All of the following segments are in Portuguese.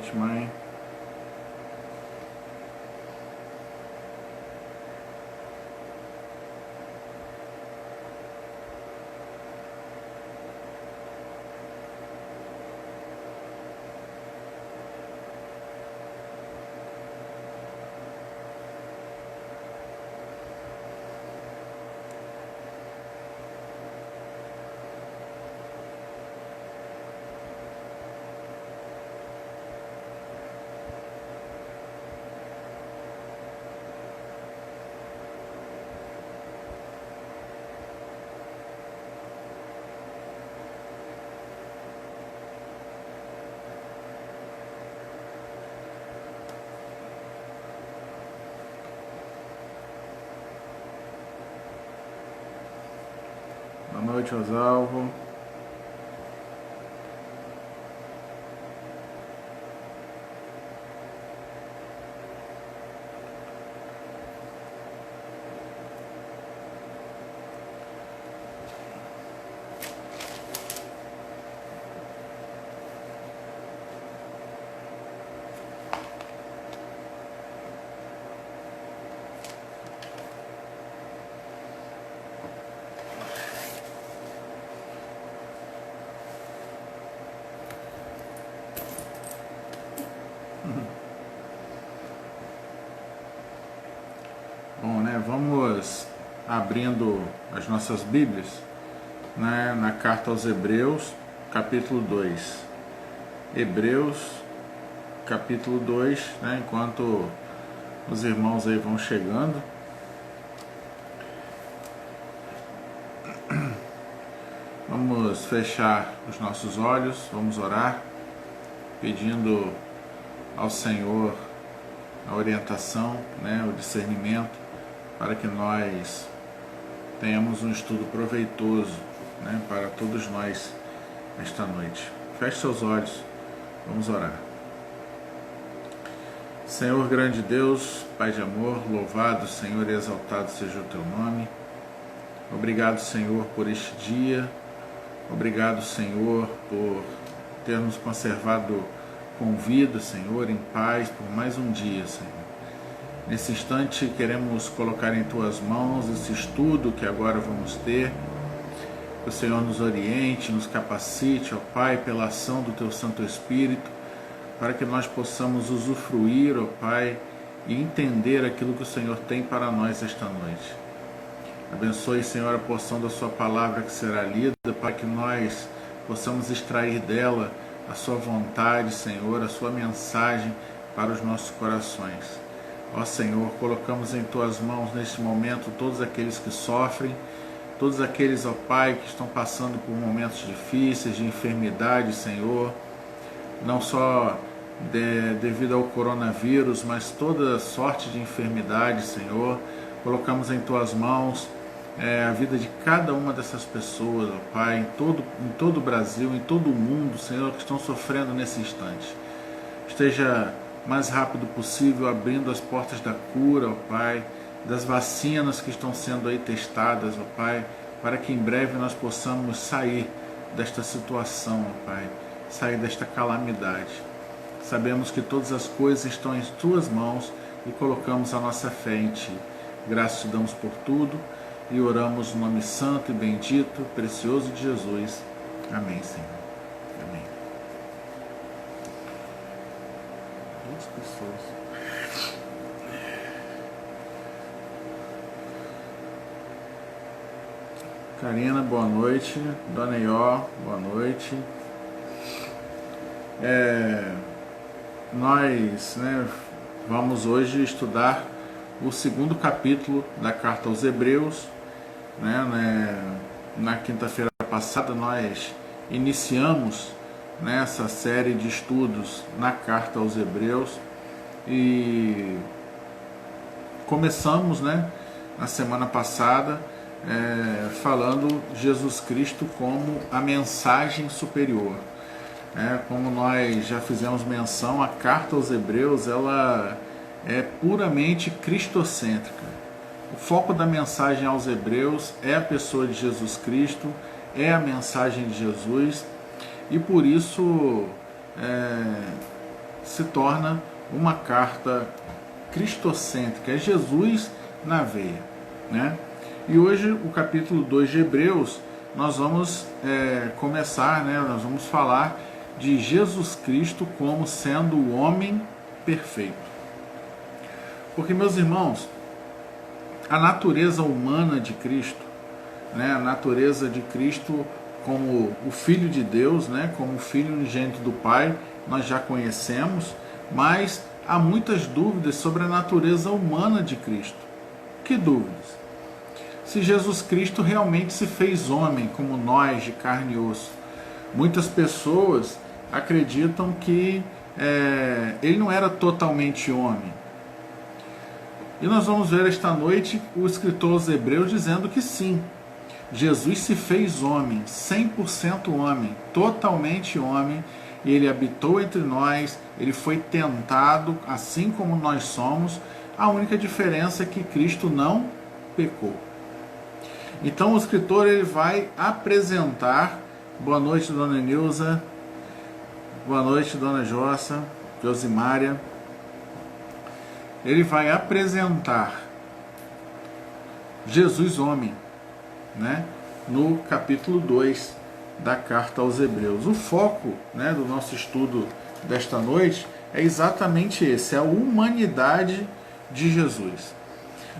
noite, mãe. Boa noite, Rosalvo. Bom, né, vamos abrindo as nossas Bíblias, né, na carta aos Hebreus, capítulo 2. Hebreus, capítulo 2, né, enquanto os irmãos aí vão chegando. Vamos fechar os nossos olhos, vamos orar, pedindo ao Senhor a orientação, né, o discernimento, para que nós tenhamos um estudo proveitoso, né, para todos nós esta noite. Feche seus olhos, vamos orar. Senhor grande Deus, Pai de amor, louvado, Senhor, e exaltado seja o Teu nome. Obrigado, Senhor, por este dia. Obrigado, Senhor, por ter nos conservado com vida, Senhor, em paz, por mais um dia, Senhor. Nesse instante queremos colocar em Tuas mãos esse estudo que agora vamos ter. Que o Senhor nos oriente, nos capacite, ó Pai, pela ação do Teu Santo Espírito, para que nós possamos usufruir, ó Pai, e entender aquilo que o Senhor tem para nós esta noite. Abençoe, Senhor, a porção da Sua palavra que será lida, para que nós possamos extrair dela a Sua vontade, Senhor, a Sua mensagem para os nossos corações. Ó Senhor, colocamos em Tuas mãos neste momento todos aqueles que sofrem, todos aqueles, ó Pai, que estão passando por momentos difíceis, de enfermidade, Senhor, não só devido ao coronavírus, mas toda sorte de enfermidade, Senhor. Colocamos em Tuas mãos a vida de cada uma dessas pessoas, ó Pai, em todo o Brasil, em todo o mundo, Senhor, que estão sofrendo nesse instante. Esteja mais rápido possível abrindo as portas da cura, ó Pai, das vacinas que estão sendo aí testadas, ó Pai, para que em breve nós possamos sair desta situação, ó Pai, sair desta calamidade. Sabemos que todas as coisas estão em Tuas mãos e colocamos a nossa fé em Ti. Graças te damos por tudo e oramos no nome santo e bendito, precioso de Jesus. Amém, Senhor. Amém. Duas pessoas. Karina, boa noite. Dona Ió, boa noite. Nós, vamos hoje estudar o segundo capítulo da carta aos Hebreus. Na quinta-feira passada nós iniciamos essa série de estudos na carta aos Hebreus e começamos na semana passada falando Jesus Cristo como a mensagem superior. Como nós já fizemos menção, a carta aos Hebreus ela é puramente cristocêntrica. O foco da mensagem aos Hebreus é a pessoa de Jesus Cristo, é a mensagem de Jesus, e por isso se torna uma carta cristocêntrica, é Jesus na veia, né? E hoje, o capítulo 2 de Hebreus, nós vamos começar, né? Nós vamos falar de Jesus Cristo como sendo o homem perfeito. Porque, meus irmãos, a natureza humana de Cristo, né? A natureza de Cristo como o Filho de Deus, né? Como o Filho unigênito do Pai, nós já conhecemos, mas há muitas dúvidas sobre a natureza humana de Cristo. Que dúvidas? Se Jesus Cristo realmente se fez homem, como nós, de carne e osso. Muitas pessoas acreditam que ele não era totalmente homem. E nós vamos ver esta noite o escritor aos Hebreus dizendo que sim, Jesus se fez homem, 100% homem, totalmente homem, e ele habitou entre nós, ele foi tentado assim como nós somos. A única diferença é que Cristo não pecou. Então o escritor ele vai apresentar, boa noite dona Nilza, boa noite dona Jossa, Josimária, ele vai apresentar Jesus homem, né, no capítulo 2 da carta aos Hebreus. O foco, né, do nosso estudo desta noite é exatamente esse, é a humanidade de Jesus.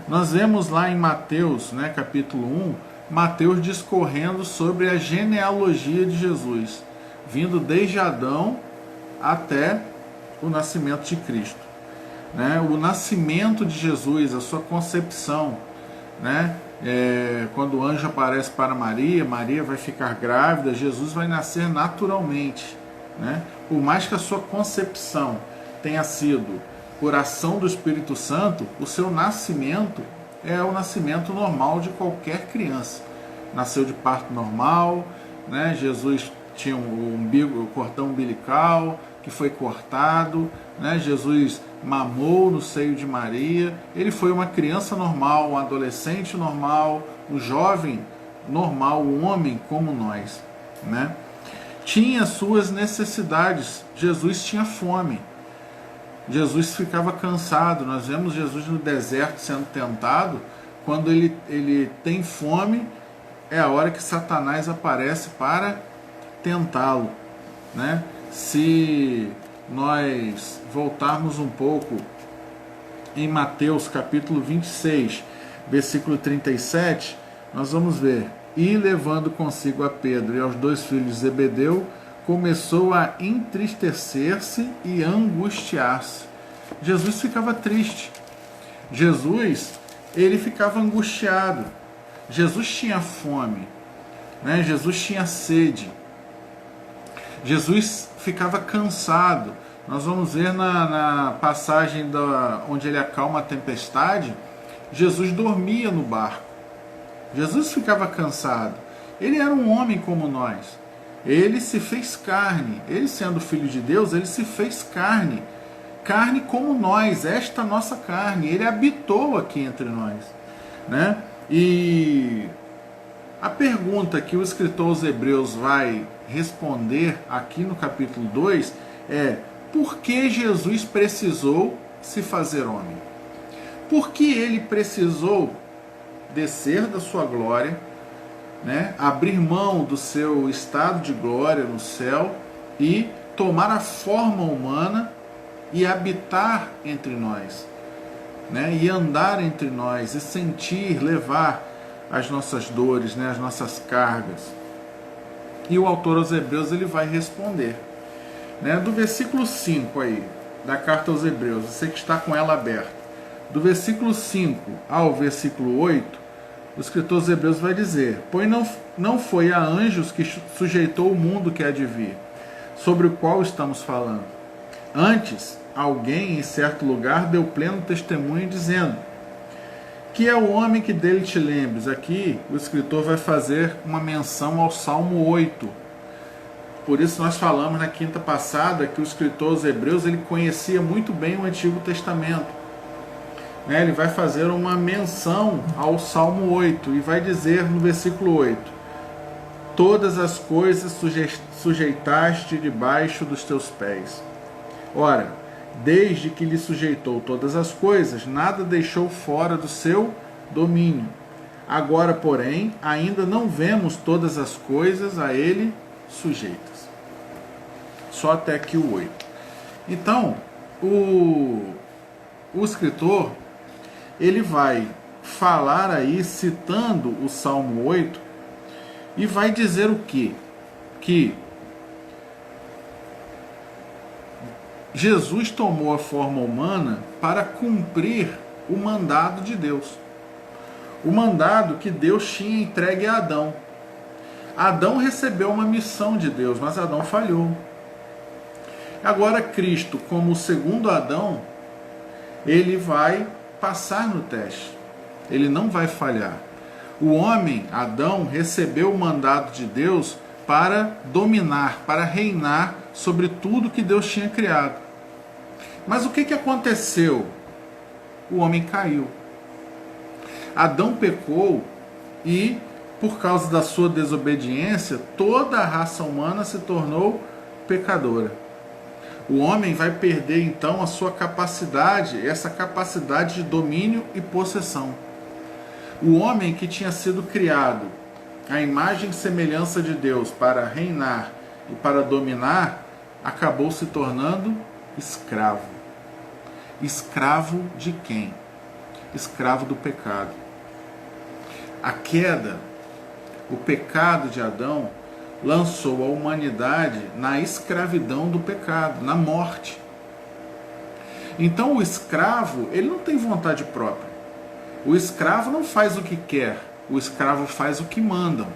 Nós vemos lá em Mateus, né, capítulo 1, Mateus discorrendo sobre a genealogia de Jesus, vindo desde Adão até o nascimento de Cristo. Né? O nascimento de Jesus, a sua concepção, né? Quando o anjo aparece para Maria, Maria vai ficar grávida, Jesus vai nascer naturalmente. Né? Por mais que a sua concepção tenha sido por ação do Espírito Santo, o seu nascimento é o nascimento normal de qualquer criança. Nasceu de parto normal, né? Jesus tinha o cordão umbilical que foi cortado, né? Jesus mamou no seio de Maria, ele foi uma criança normal, um adolescente normal, um jovem normal, um homem como nós, né? Tinha suas necessidades, Jesus tinha fome, Jesus ficava cansado. Nós vemos Jesus no deserto sendo tentado. Quando ele tem fome, é a hora que Satanás aparece para tentá-lo, né? Se nós voltarmos um pouco em Mateus capítulo 26, versículo 37, nós vamos ver: e levando consigo a Pedro e aos 2 filhos de Zebedeu, começou a entristecer-se e angustiar-se. Jesus ficava triste. Jesus, ele ficava angustiado. Jesus tinha fome, né? Jesus tinha sede. Jesus ficava cansado. Nós vamos ver na passagem onde ele acalma a tempestade, Jesus dormia no barco. Jesus ficava cansado. Ele era um homem como nós. Ele se fez carne. Ele, sendo filho de Deus, ele se fez carne. Carne como nós, esta nossa carne. Ele habitou aqui entre nós, né? E a pergunta que o escritor aos Hebreus vai responder aqui no capítulo 2 é: por que Jesus precisou se fazer homem? Por que ele precisou descer da sua glória, né, abrir mão do seu estado de glória no céu e tomar a forma humana e habitar entre nós, né, e andar entre nós e sentir, levar as nossas dores, né, as nossas cargas? E o autor aos Hebreus ele vai responder, né, do versículo 5 aí, da carta aos Hebreus, você que está com ela aberta, do versículo 5 ao versículo 8, o escritor aos Hebreus vai dizer: pois não foi a anjos que sujeitou o mundo que há de vir, sobre o qual estamos falando. Antes, alguém em certo lugar deu pleno testemunho, dizendo: que é o homem que dele te lembres. Aqui o escritor vai fazer uma menção ao Salmo 8. Por isso nós falamos na quinta passada que o escritor aos Hebreus ele conhecia muito bem o Antigo Testamento. Ele vai fazer uma menção ao Salmo 8 e vai dizer no versículo 8: todas as coisas sujeitaste debaixo dos teus pés. Ora, desde que lhe sujeitou todas as coisas, nada deixou fora do seu domínio. Agora, porém, ainda não vemos todas as coisas a ele sujeitas. Só até aqui o 8. Então, o escritor, ele vai falar aí, citando o Salmo 8, e vai dizer o quê? Que Jesus tomou a forma humana para cumprir o mandado de Deus. O mandado que Deus tinha entregue a Adão. Adão recebeu uma missão de Deus, mas Adão falhou. Agora Cristo, como o segundo Adão, ele vai passar no teste. Ele não vai falhar. O homem, Adão, recebeu o mandato de Deus para dominar, para reinar sobre tudo que Deus tinha criado. Mas o que aconteceu? O homem caiu. Adão pecou e, por causa da sua desobediência, toda a raça humana se tornou pecadora. O homem vai perder então a sua capacidade, essa capacidade de domínio e possessão. O homem que tinha sido criado à imagem e semelhança de Deus para reinar e para dominar, acabou se tornando escravo. Escravo de quem? Escravo do pecado. A queda, o pecado de Adão, lançou a humanidade na escravidão do pecado, na morte. Então o escravo, ele não tem vontade própria. O escravo não faz o que quer, o escravo faz o que mandam.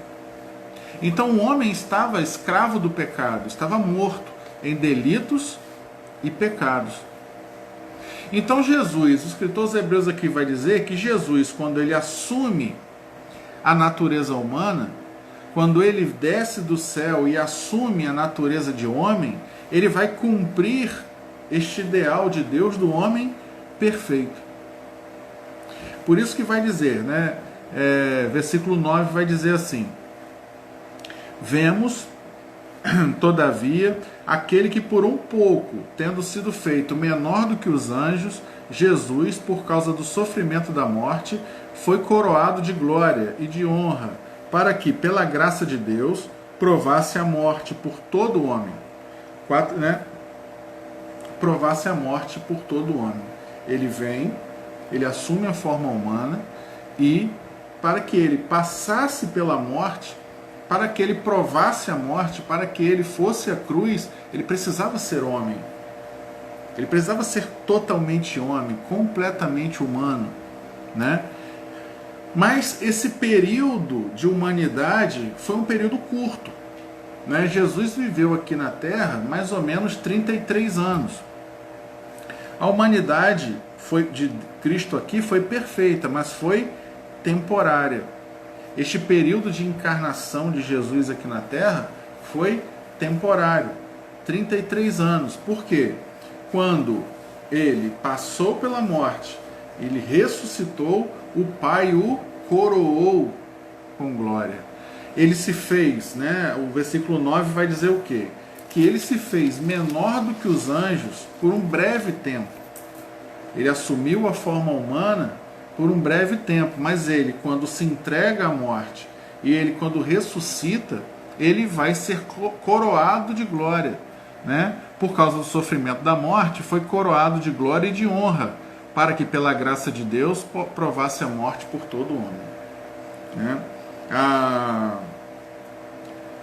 Então o homem estava escravo do pecado, estava morto em delitos e pecados. Então Jesus, o escritor aos Hebreus aqui vai dizer que Jesus, quando ele assume a natureza humana, quando ele desce do céu e assume a natureza de homem, ele vai cumprir este ideal de Deus do homem perfeito. Por isso que vai dizer, né? Versículo 9 vai dizer assim: vemos, todavia, aquele que por um pouco, tendo sido feito menor do que os anjos, Jesus, por causa do sofrimento da morte, foi coroado de glória e de honra, para que, pela graça de Deus, provasse a morte por todo homem. Provasse a morte por todo homem. Ele vem, ele assume a forma humana e, para que ele passasse pela morte, para que ele provasse a morte, para que ele fosse à cruz, ele precisava ser homem. Ele precisava ser totalmente homem, completamente humano, né? Mas esse período de humanidade foi um período curto, né? Jesus viveu aqui na Terra mais ou menos 33 anos. A humanidade de Cristo aqui foi perfeita, mas foi temporária. Este período de encarnação de Jesus aqui na Terra foi temporário, 33 anos. Por quê? Quando ele passou pela morte, ele ressuscitou, o Pai o coroou com glória. Ele se fez, né? O versículo 9 vai dizer o quê? Que ele se fez menor do que os anjos por um breve tempo. Ele assumiu a forma humana por um breve tempo, mas ele, quando se entrega à morte e ele, quando ressuscita, ele vai ser coroado de glória, né? Por causa do sofrimento da morte, foi coroado de glória e de honra, para que, pela graça de Deus, provasse a morte por todo homem, né?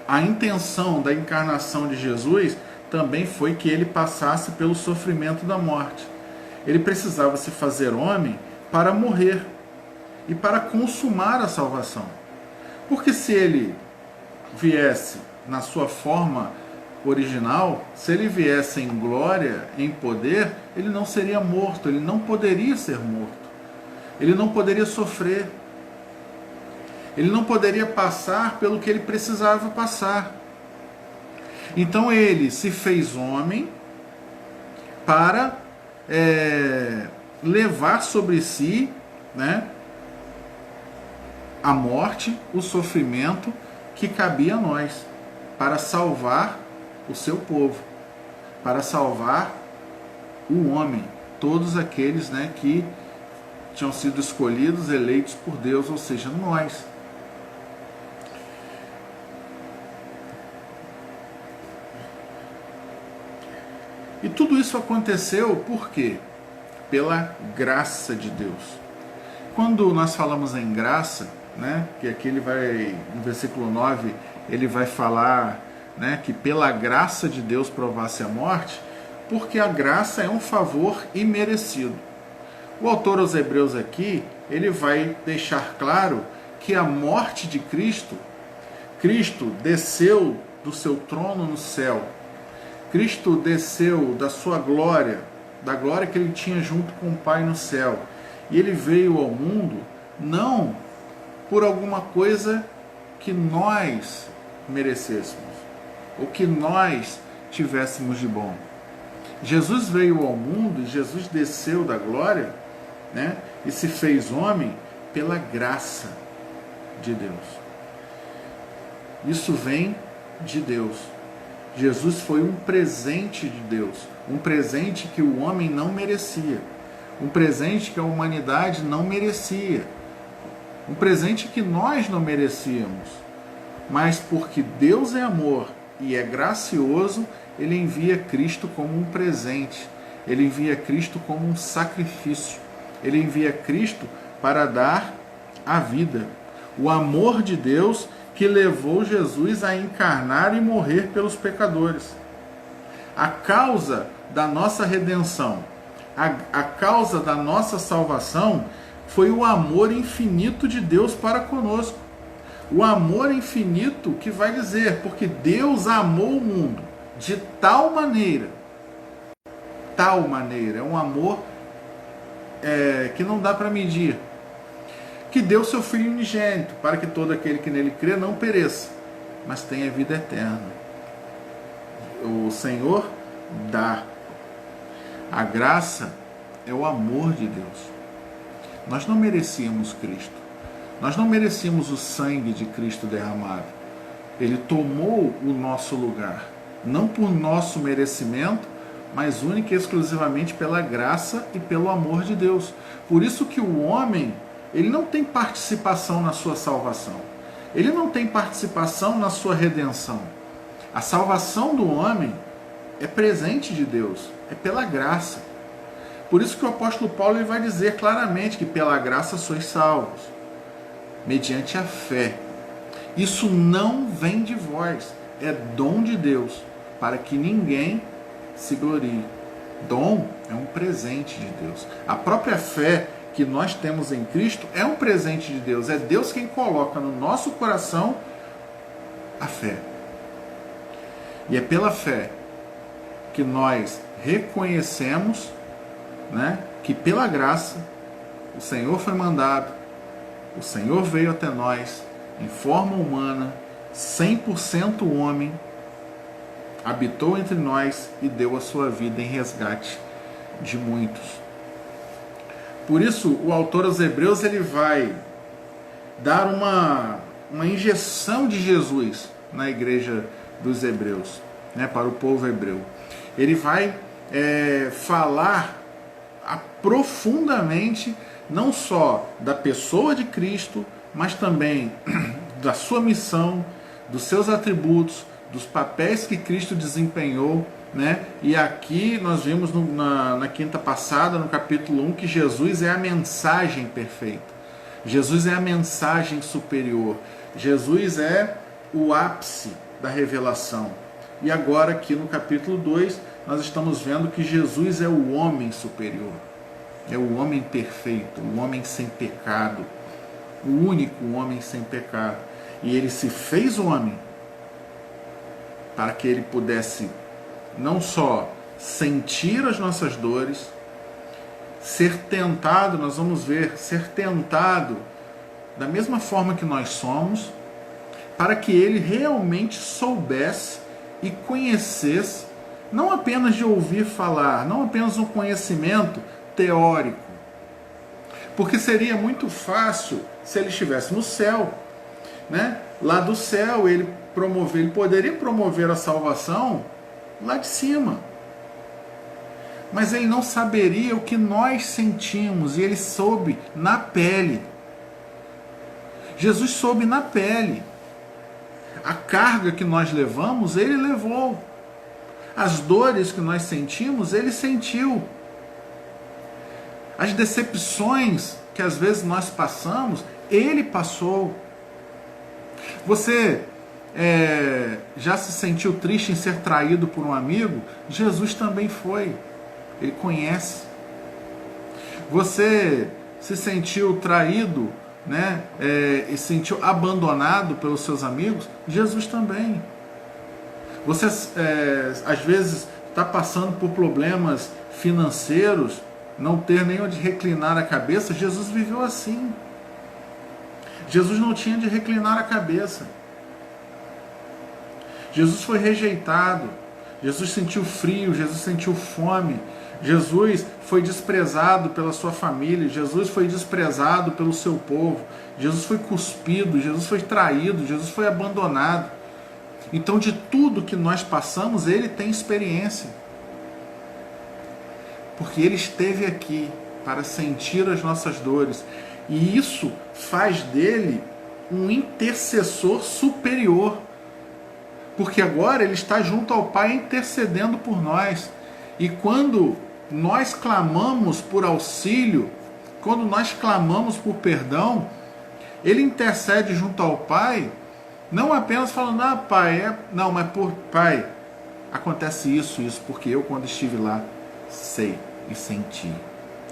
A intenção da encarnação de Jesus também foi que ele passasse pelo sofrimento da morte. Ele precisava se fazer homem para morrer e para consumar a salvação. Porque se ele viesse na sua forma original, se ele viesse em glória, em poder, ele não seria morto, ele não poderia ser morto. Ele não poderia sofrer. Ele não poderia passar pelo que ele precisava passar. Então ele se fez homem para levar sobre si, né, a morte, o sofrimento que cabia a nós, para salvar o seu povo, para salvar o homem, todos aqueles, né, que tinham sido escolhidos, eleitos por Deus, ou seja, nós. E tudo isso aconteceu por quê? Pela graça de Deus. Quando nós falamos em graça, né, que aqui ele vai, no versículo 9, ele vai falar, né, que pela graça de Deus provasse a morte, porque a graça é um favor imerecido. O autor aos Hebreus aqui, ele vai deixar claro que a morte de Cristo, Cristo desceu do seu trono no céu, Cristo desceu da sua glória, da glória que ele tinha junto com o Pai no céu, e ele veio ao mundo não por alguma coisa que nós merecêssemos, ou que nós tivéssemos de bom. Jesus veio ao mundo e Jesus desceu da glória, né, e se fez homem pela graça de Deus. Isso vem de Deus. Jesus foi um presente de Deus, um presente que o homem não merecia, um presente que a humanidade não merecia, um presente que nós não merecíamos, mas porque Deus é amor e é gracioso, ele envia Cristo como um presente, ele envia Cristo como um sacrifício, ele envia Cristo para dar a vida. O amor de Deus que levou Jesus a encarnar e morrer pelos pecadores. A causa da nossa redenção, a causa da nossa salvação foi o amor infinito de Deus para conosco. O amor infinito que vai dizer, porque Deus amou o mundo de tal maneira, é um amor que não dá para medir, que deu seu Filho unigênito, para que todo aquele que nele crê não pereça, mas tenha vida eterna. O Senhor dá. A graça é o amor de Deus. Nós não merecíamos Cristo. Nós não merecíamos o sangue de Cristo derramado. Ele tomou o nosso lugar, não por nosso merecimento, mas única e exclusivamente pela graça e pelo amor de Deus. Por isso que o homem, ele não tem participação na sua salvação. Ele não tem participação na sua redenção. A salvação do homem é presente de Deus, é pela graça. Por isso que o apóstolo Paulo ele vai dizer claramente que pela graça sois salvos, mediante a fé. Isso não vem de vós, é dom de Deus, para que ninguém se glorie. Dom é um presente de Deus. A própria fé que nós temos em Cristo é um presente de Deus. É Deus quem coloca no nosso coração a fé. E é pela fé que nós reconhecemos, né, que pela graça o Senhor foi mandado, o Senhor veio até nós em forma humana, 100% homem, habitou entre nós e deu a sua vida em resgate de muitos. Por isso, o autor aos Hebreus ele vai dar uma injeção de Jesus na igreja dos Hebreus, né, para o povo hebreu. Ele vai falar profundamente não só da pessoa de Cristo, mas também da sua missão, dos seus atributos, dos papéis que Cristo desempenhou, né? E aqui nós vimos na quinta passada, no capítulo 1, que Jesus é a mensagem perfeita. Jesus é a mensagem superior. Jesus é o ápice da revelação. E agora aqui no capítulo 2, nós estamos vendo que Jesus é o homem superior. É o homem perfeito, o homem sem pecado. O único homem sem pecado. E ele se fez homem para que ele pudesse não só sentir as nossas dores, ser tentado, nós vamos ver, ser tentado da mesma forma que nós somos, para que ele realmente soubesse e conhecesse, não apenas de ouvir falar, não apenas um conhecimento teórico, porque seria muito fácil se ele estivesse no céu, né? Lá do céu ele poderia promover a salvação lá de cima. mas ele não saberia o que nós sentimos, e ele soube na pele. Jesus soube na pele. A carga que nós levamos, ele levou. As dores que nós sentimos, ele sentiu. As decepções que às vezes nós passamos, ele passou. Você já se sentiu triste em ser traído por um amigo? Jesus também foi. Ele conhece. Você se sentiu traído, né, e se sentiu abandonado pelos seus amigos? Jesus também. Você às vezes está passando por problemas financeiros, não ter nem onde reclinar a cabeça? Jesus viveu assim. Jesus não tinha de reclinar a cabeça. Jesus foi rejeitado. Jesus sentiu frio, Jesus sentiu fome. Jesus foi desprezado pela sua família. Jesus foi desprezado pelo seu povo. Jesus foi cuspido, Jesus foi traído, Jesus foi abandonado. Então, de tudo que nós passamos, ele tem experiência. Porque ele esteve aqui para sentir as nossas dores. E isso faz dele um intercessor superior. Porque agora ele está junto ao Pai intercedendo por nós. E quando nós clamamos por auxílio, quando nós clamamos por perdão, ele intercede junto ao Pai, não apenas falando, ah, Pai, não, mas por Pai, acontece isso, porque eu, quando estive lá, sei e senti,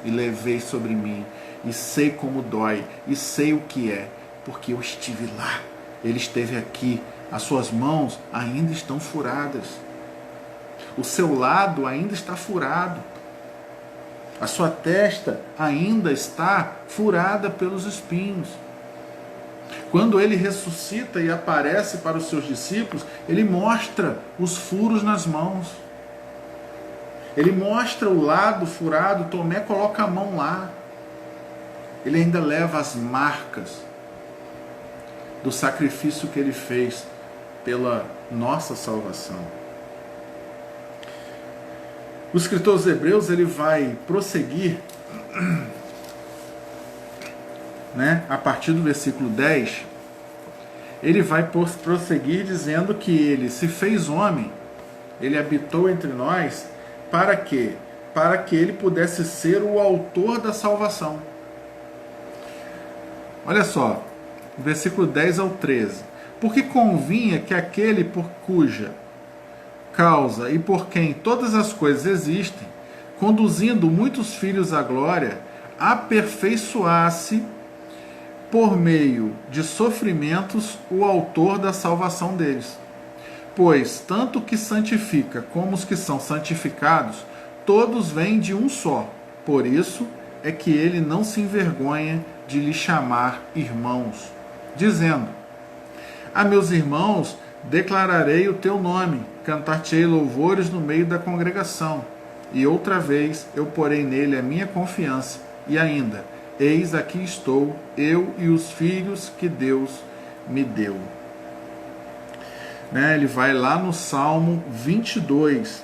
e levei sobre mim, e sei como dói, e sei o que é, porque eu estive lá, ele esteve aqui, as suas mãos ainda estão furadas, o seu lado ainda está furado, a sua testa ainda está furada pelos espinhos. Quando ele ressuscita e aparece para os seus discípulos, ele mostra os furos nas mãos. Ele mostra o lado furado, Tomé coloca a mão lá. Ele ainda leva as marcas do sacrifício que ele fez pela nossa salvação. O escritor aos Hebreus, ele vai prosseguir, né, a partir do versículo 10, ele vai prosseguir dizendo que ele se fez homem, ele habitou entre nós, para quê? Para que ele pudesse ser o autor da salvação. Olha só, versículo 10 ao 13. Porque convinha que aquele por cuja causa e por quem todas as coisas existem, conduzindo muitos filhos à glória, aperfeiçoasse por meio de sofrimentos o autor da salvação deles. Pois tanto o que santifica como os que são santificados, todos vêm de um só. Por isso é que ele não se envergonha de lhe chamar irmãos, dizendo: a meus irmãos declararei o teu nome, cantar-te-ei louvores no meio da congregação. E outra vez eu porei nele a minha confiança, e ainda, eis aqui estou, eu e os filhos que Deus me deu. Né? Ele vai lá no Salmo 22.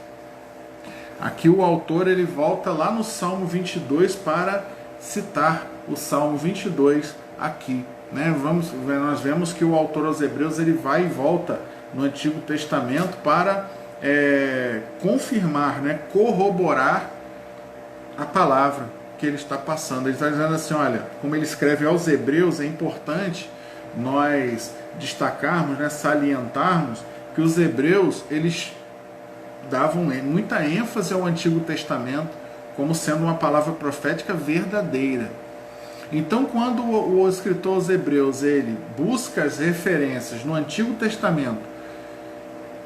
Aqui o autor ele volta lá no Salmo 22 para citar o Salmo 22 aqui. Né? Nós vemos que o autor aos Hebreus ele vai e volta no Antigo Testamento para confirmar, né? Corroborar a palavra que ele está passando. Ele está dizendo assim, olha, como ele escreve aos Hebreus, é importante nós destacarmos, né, salientarmos que os hebreus eles davam muita ênfase ao Antigo Testamento como sendo uma palavra profética verdadeira. Então, quando o escritor aos Hebreus ele busca as referências no Antigo Testamento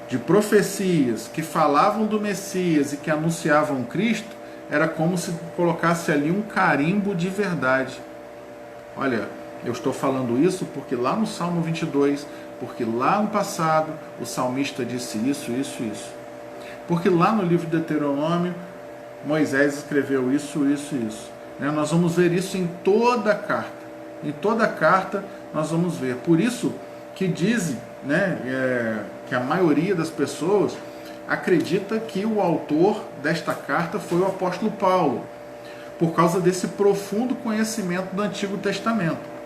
de profecias que falavam do Messias e que anunciavam Cristo, era como se colocasse ali um carimbo de verdade. Olha, eu estou falando isso porque lá no Salmo 22, porque lá no passado o salmista disse isso, isso, isso. Porque lá no livro de Deuteronômio, Moisés escreveu isso, isso, isso. Nós vamos ver isso em toda a carta. Em toda a carta nós vamos ver. Por isso que dizem, né, que a maioria das pessoas acredita que o autor desta carta foi o apóstolo Paulo, por causa desse profundo conhecimento do Antigo Testamento.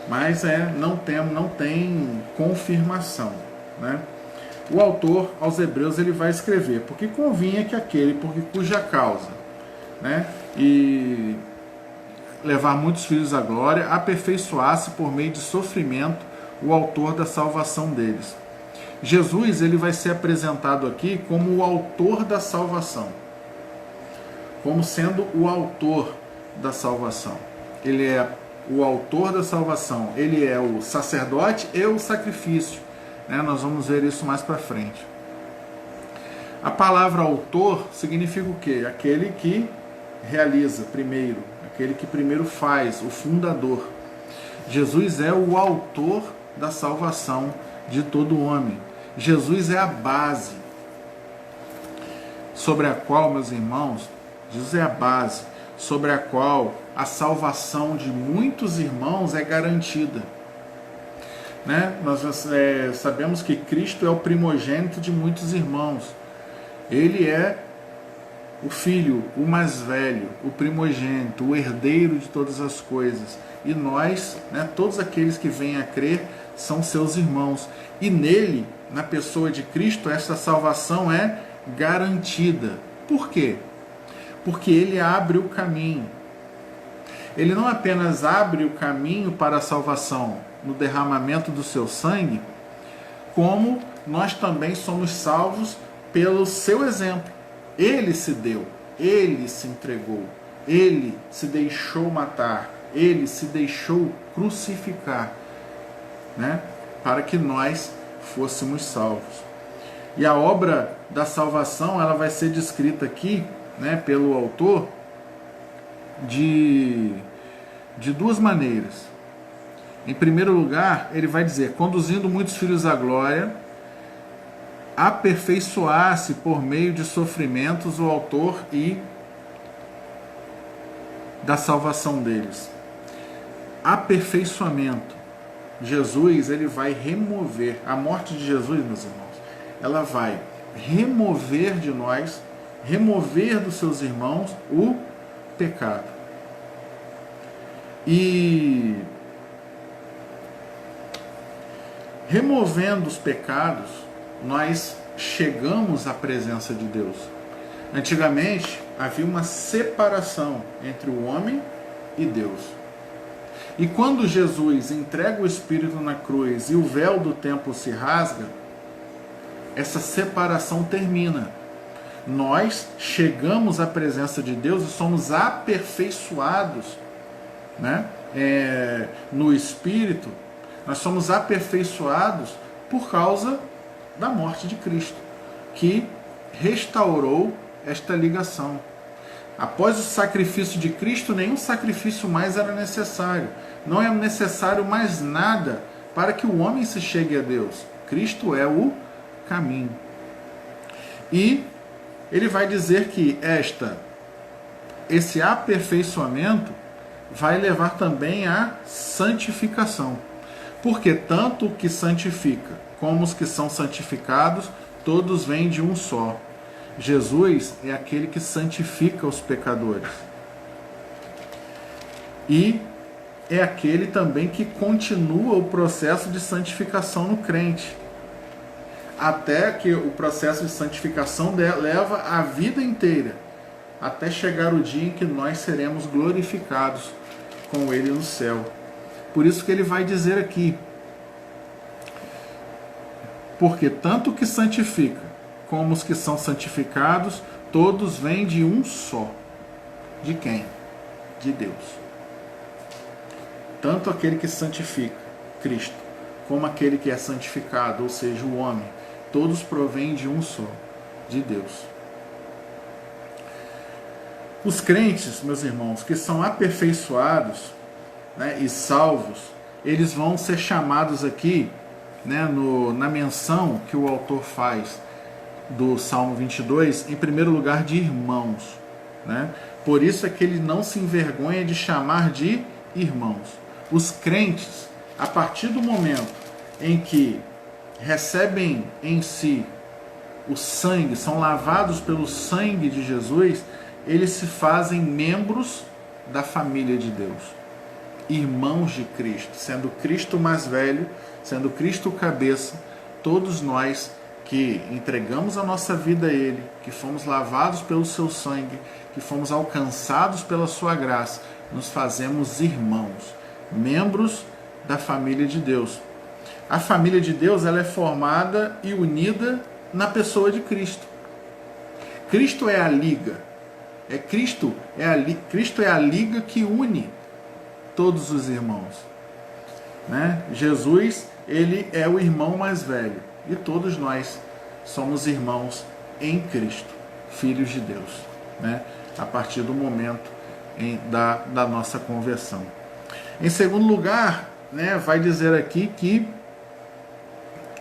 Mas não tem confirmação, né? O autor aos Hebreus ele vai escrever: porque convinha que aquele por cuja causa, né, e levar muitos filhos à glória, aperfeiçoasse por meio de sofrimento o autor da salvação deles. Jesus ele vai ser apresentado aqui como o autor da salvação, como sendo o autor da salvação. Ele é o autor da salvação, ele é o sacerdote e o sacrifício, né? Nós vamos ver isso mais para frente. A palavra autor significa o quê? Aquele que realiza primeiro, aquele que primeiro faz, o fundador. Jesus é o autor da salvação de todo homem. Jesus é a base sobre a qual, meus irmãos, Jesus é a base sobre a qual a salvação de muitos irmãos é garantida, né? Nós sabemos que Cristo é o primogênito de muitos irmãos. Ele é o filho, o mais velho, o primogênito, o herdeiro de todas as coisas. E nós, né, todos aqueles que vêm a crer, são seus irmãos. E nele, na pessoa de Cristo, essa salvação é garantida. Por quê? Porque ele abre o caminho. Ele não apenas abre o caminho para a salvação no derramamento do seu sangue, como nós também somos salvos pelo seu exemplo. Ele se deu, ele se entregou, ele se deixou matar, ele se deixou crucificar, né, para que nós fôssemos salvos. E a obra da salvação ela vai ser descrita aqui, né, pelo autor de duas maneiras. Em primeiro lugar, ele vai dizer: conduzindo muitos filhos à glória, aperfeiçoar-se por meio de sofrimentos o autor e da salvação deles. Aperfeiçoamento. Jesus ele vai remover, a morte de Jesus, meus irmãos, ela vai remover de nós, remover dos seus irmãos o pecado. E removendo os pecados, nós chegamos à presença de Deus. Antigamente havia uma separação entre o homem e Deus. E quando Jesus entrega o Espírito na cruz e o véu do templo se rasga, essa separação termina. Nós chegamos à presença de Deus e somos aperfeiçoados, né, no Espírito. Nós somos aperfeiçoados por causa da morte de Cristo, que restaurou esta ligação. Após o sacrifício de Cristo, nenhum sacrifício mais era necessário. Não é necessário mais nada para que o homem se chegue a Deus. Cristo é o caminho. E ele vai dizer que esse aperfeiçoamento vai levar também à santificação. Porque tanto o que santifica como os que são santificados, todos vêm de um só. Jesus é aquele que santifica os pecadores. E é aquele também que continua o processo de santificação no crente. Até que o processo de santificação leva a vida inteira, até chegar o dia em que nós seremos glorificados com Ele no céu. Por isso que ele vai dizer aqui: porque tanto o que santifica como os que são santificados, todos vêm de um só. De quem? De Deus. Tanto aquele que santifica, Cristo, como aquele que é santificado, ou seja, o homem, todos provêm de um só, de Deus. Os crentes, meus irmãos, que são aperfeiçoados, né, e salvos, eles vão ser chamados aqui, né, na menção que o autor faz do Salmo 22, em primeiro lugar de irmãos, né? Por isso é que ele não se envergonha de chamar de irmãos. Os crentes, a partir do momento em que recebem em si o sangue, são lavados pelo sangue de Jesus, eles se fazem membros da família de Deus, irmãos de Cristo, sendo Cristo mais velho, sendo Cristo o cabeça, todos nós que entregamos a nossa vida a Ele, que fomos lavados pelo seu sangue, que fomos alcançados pela sua graça, nos fazemos irmãos, membros da família de Deus. A família de Deus, ela é formada e unida na pessoa de Cristo. Cristo é a liga. Cristo é a liga que une todos os irmãos. Né? Jesus, ele é o irmão mais velho. E todos nós somos irmãos em Cristo, filhos de Deus. Né? A partir do momento da nossa conversão. Em segundo lugar, né, vai dizer aqui que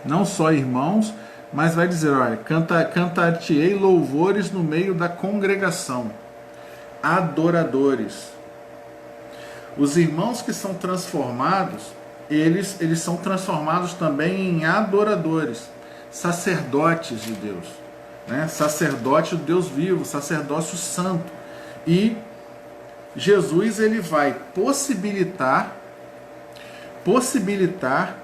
não só irmãos, mas vai dizer, olha, cantar-te-ei louvores no meio da congregação, adoradores. Os irmãos que são transformados, eles são transformados também em adoradores, sacerdotes de Deus, né? Sacerdote do Deus vivo, sacerdócio santo. E Jesus, ele vai possibilitar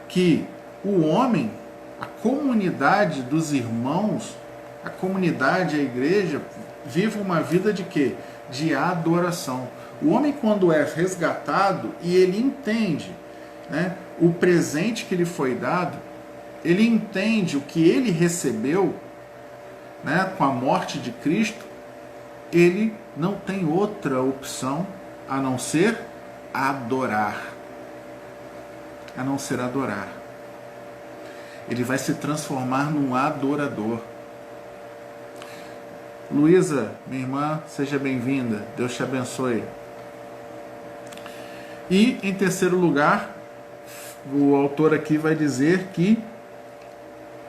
que o homem, a comunidade dos irmãos, a comunidade, a igreja, viva uma vida de quê? De adoração. O homem, quando é resgatado e ele entende, né, o presente que lhe foi dado, ele entende o que ele recebeu, né, com a morte de Cristo, ele não tem outra opção a não ser adorar. A não ser adorar. Ele vai se transformar num adorador. Luísa, minha irmã, seja bem-vinda. Deus te abençoe. E, em terceiro lugar, o autor aqui vai dizer que,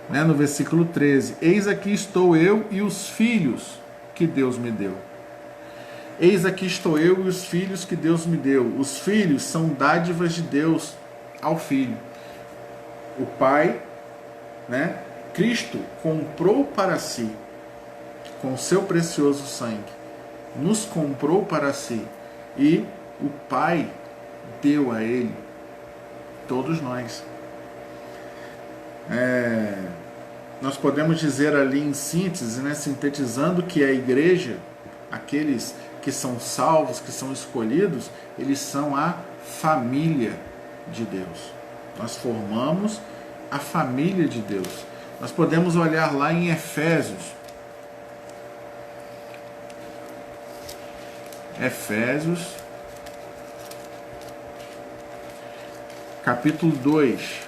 né, no versículo 13, eis aqui estou eu e os filhos que Deus me deu. Eis aqui estou eu e os filhos que Deus me deu. Os filhos são dádivas de Deus ao Filho. O Pai, né, Cristo comprou para si, com seu precioso sangue, nos comprou para si, e o Pai deu a Ele, todos nós. Nós podemos dizer ali em síntese, né, sintetizando, que a igreja, aqueles que são salvos, que são escolhidos, eles são a família de Deus. Nós formamos a família de Deus. Nós podemos olhar lá em Efésios. Efésios, capítulo 2.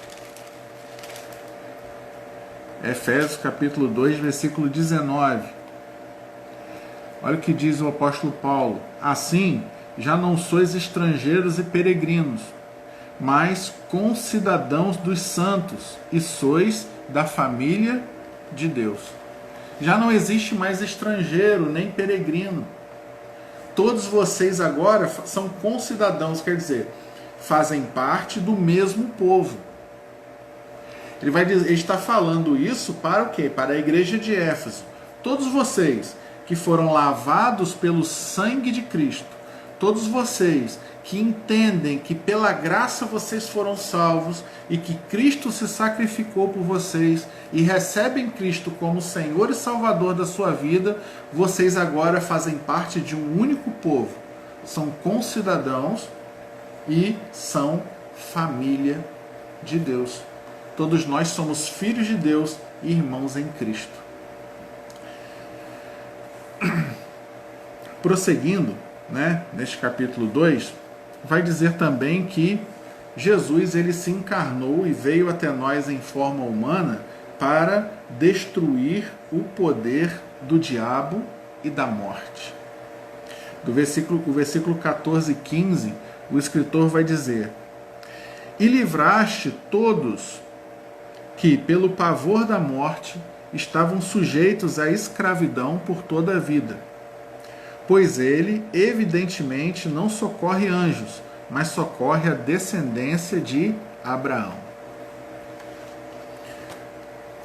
Efésios, capítulo 2, versículo 19. Olha o que diz o apóstolo Paulo. Assim, já não sois estrangeiros e peregrinos, mas concidadãos dos santos, e sois da família de Deus. Já não existe mais estrangeiro nem peregrino. Todos vocês agora são concidadãos, quer dizer, fazem parte do mesmo povo. Ele está falando isso para o quê? Para a igreja de Éfeso. Todos vocês que foram lavados pelo sangue de Cristo, todos vocês que entendem que pela graça vocês foram salvos e que Cristo se sacrificou por vocês e recebem Cristo como Senhor e Salvador da sua vida, vocês agora fazem parte de um único povo. São concidadãos e são família de Deus. Todos nós somos filhos de Deus e irmãos em Cristo. Prosseguindo, né, neste capítulo 2, vai dizer também que Jesus, ele se encarnou e veio até nós em forma humana para destruir o poder do diabo e da morte. O versículo 14 e 15, o escritor vai dizer: e livraste todos que, pelo pavor da morte, estavam sujeitos à escravidão por toda a vida. Pois ele, evidentemente, não socorre anjos, mas socorre a descendência de Abraão.